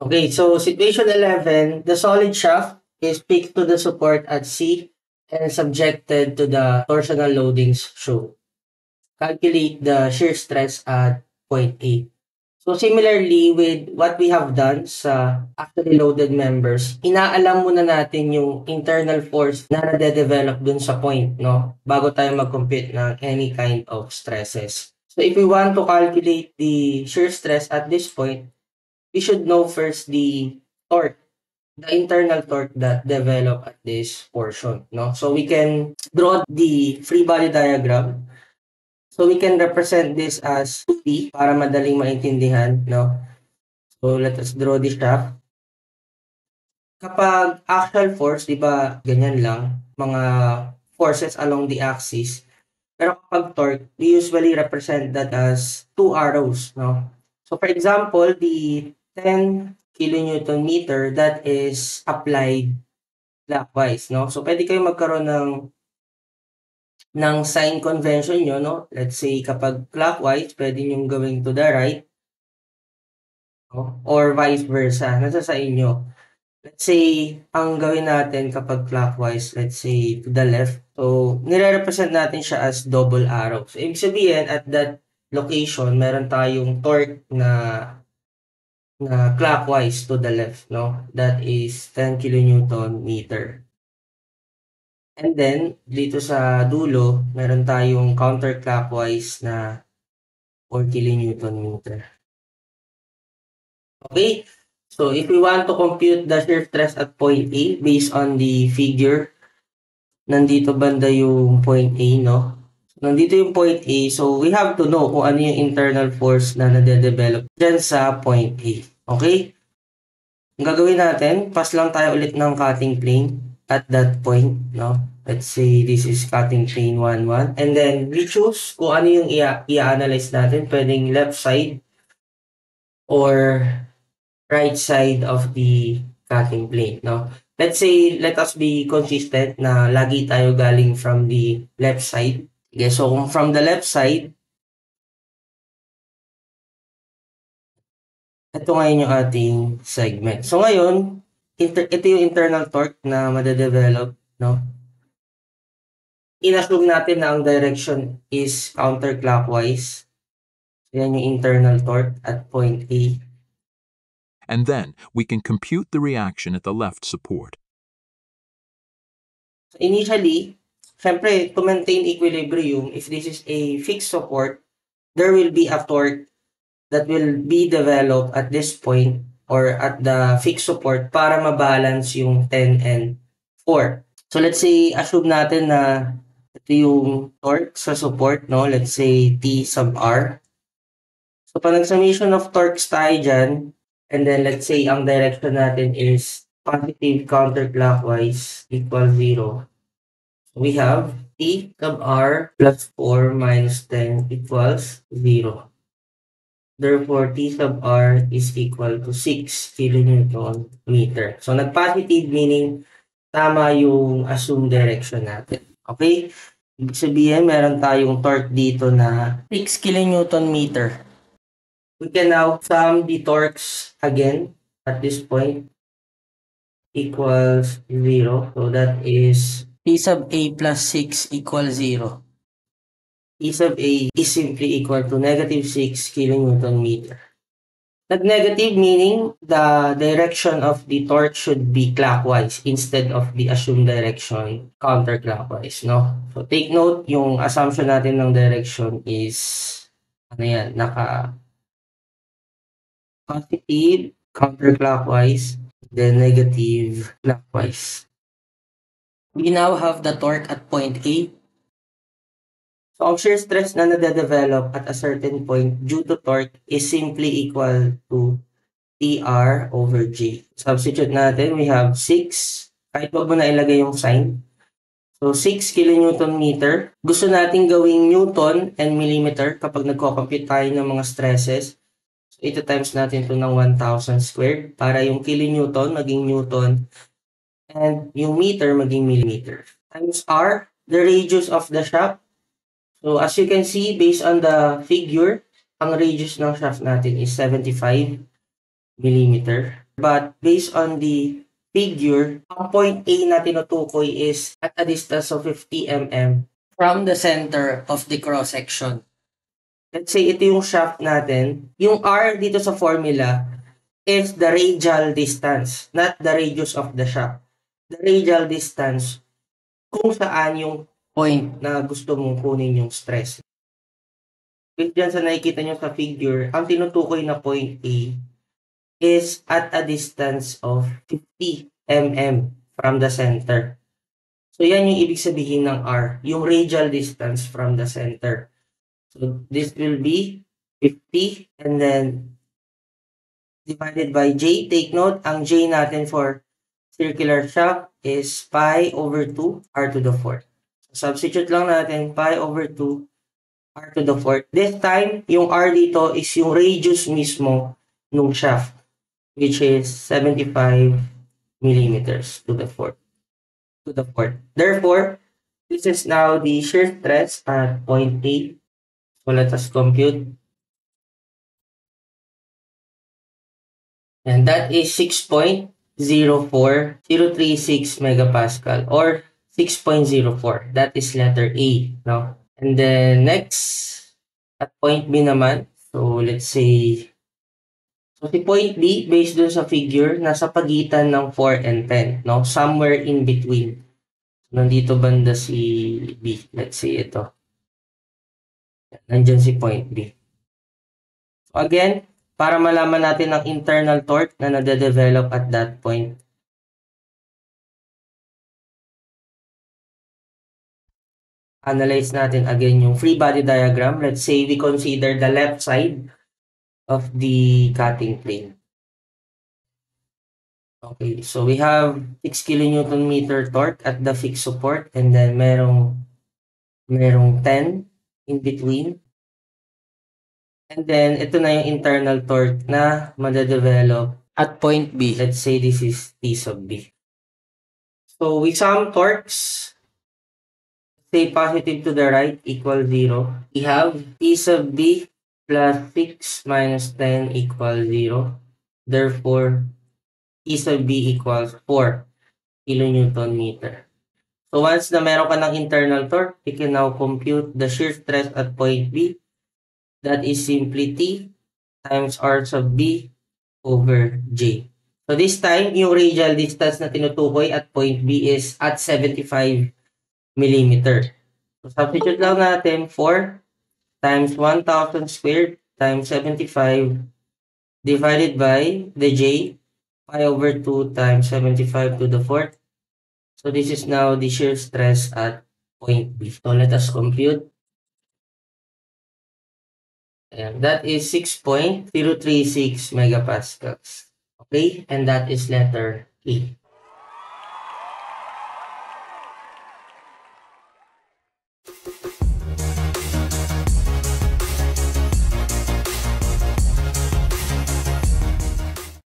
Okay, so situation 11, the solid shaft is fixed to the support at C and subjected to the torsional loadings shown. Calculate the shear stress at point A. So similarly with what we have done sa actually loaded members, inaalam muna natin yung internal force na nade-develop dun sa point, no? Bago tayo mag-compute ng any kind of stresses. So if we want to calculate the shear stress at this point, we should know first the torque, the internal torque that develop at this portion, no? So we can draw the free body diagram. So we can represent this as 2D para madaling maintindihan, no? So let us draw the shaft. Kapag axial force, di ba, ganyan lang, mga forces along the axis. Pero kapag torque, we usually represent that as 2 arrows, no? So for example, the 10 kilonewton meter that is applied clockwise, no? So pwede kayo magkaroon ng sign convention nyo, no? Let's say, kapag clockwise, pwede nyo gawing to the right, no? Or vice versa. Nasa sa inyo. Let's say, ang gawin natin kapag clockwise, let's say, to the left. So, nire-represent natin siya as double arrow. So, ibig sabihin, at that location, meron tayong torque na clockwise to the left, no? That is 10 kilonewton meter. And then, dito sa dulo, meron tayong counterclockwise na 4 kilonewton meter. Okay? So, if we want to compute the shear stress at point A based on the figure, nandito banda yung point A, no? Nandito yung point A, so we have to know kung ano yung internal force na nade-develop dyan sa point A. Okay? Ang gagawin natin, pass lang tayo ulit ng cutting plane at that point, no? Let's say this is cutting plane 1, 1. And then we choose kung ano yung i-analyze natin. Pwedeng left side or right side of the cutting plane, no? Let's say, let us be consistent na lagi tayo galing from the left side. Okay, so kung from the left side, ito ngayon yung ating segment. So ngayon, ito yung internal torque na made-develop, no? In-assume natin na ang direction is counterclockwise. So yan yung internal torque at point A. And then we can compute the reaction at the left support. So initially, syempre, to maintain equilibrium, if this is a fixed support, there will be a torque that will be developed at this point or at the fixed support para mabalance yung 10 and 4. So let's say, assume natin na ito yung torque sa support, no? Let's say T sub R. So pag nag-summation of torques tayo dyan, and then let's say ang direction natin is positive counterclockwise equals 0. So we have T sub R plus 4 minus 10 equals 0. Therefore, T sub R is equal to 6 kilonewton meter. So, nag-positive meaning tama yung assumed direction natin. Okay? Ibig sabihin, meron tayong torque dito na 6 kilonewton meter. We can now sum the torques again at this point equals 0. So, that is T sub A plus 6 equals 0. E sub A is simply equal to negative 6 kilonewton meter. Nag-negative meaning the direction of the torque should be clockwise instead of the assumed direction counterclockwise, no? So take note, yung assumption natin ng direction is positive counterclockwise, then negative clockwise. We now have the torque at point A. So, ang shear stress na nade-develop at a certain point due to torque is simply equal to TR over G. Substitute natin, we have 6. Kahit wag mo na ilagay yung sign. So, 6 kilonewton meter. Gusto natin gawing newton and millimeter kapag nagko-compute tayo ng mga stresses. So, ito times natin ito ng 1,000 squared para yung kilonewton maging newton and yung meter maging millimeter. Times R, the radius of the shaft. So, as you can see, based on the figure, ang radius ng shaft natin is 75 millimeter. But based on the figure, ang point A na tinutukoy is at a distance of 50 mm from the center of the cross-section. Let's say ito yung shaft natin. Yung R dito sa formula is the radial distance, not the radius of the shaft. The radial distance kung saan yung point na gusto mong kunin yung stress. With dyan sa nakikita nyo sa figure, ang tinutukoy na point A is at a distance of 50 mm from the center. So, yan yung ibig sabihin ng R, yung radial distance from the center. So, this will be 50 and then divided by J. Take note, ang J natin for circular shaft is pi over 2 r to the 4th. So, substitute lang natin pi over 2 r to the 4th. This time, yung r dito is yung radius mismo nung shaft, which is 75 millimeters to the 4th. Therefore, this is now the shear stress at point A. So let us compute. And that is 6.04036 megapascal or 6.04. That is letter A. No? And then next, at point B naman. So let's say, so si point B, based dun sa figure, nasa pagitan ng 4 and 10. No? Somewhere in between. Nandito banda si B. Let's say ito. Nandyan si point B. So again, para malaman natin ang internal torque na nade-develop at that point. Analyze natin again yung free body diagram. Let's say we consider the left side of the cutting plane. Okay, so we have 6 kilonewton meter torque at the fixed support and then merong 10 in between. And then ito na yung internal torque na made-develop at point B. Let's say this is T sub B. So we sum torques. Say positive to the right equals 0. We have T sub B plus 6 minus 10 equals 0. Therefore, T sub B equals 4 kilonewton meter. So once na meron ka ng internal torque, you can now compute the shear stress at point B. That is simply T times R sub B over J. So this time, yung radial distance na tinutukoy at point B is at 75 millimeter. So substitute lang natin 4 times 1,000 squared times 75 divided by the J, pi over 2 times 75 to the 4th. So this is now the shear stress at point B. So let us compute. And that is 6.036 megapascals. Okay, and that is letter E.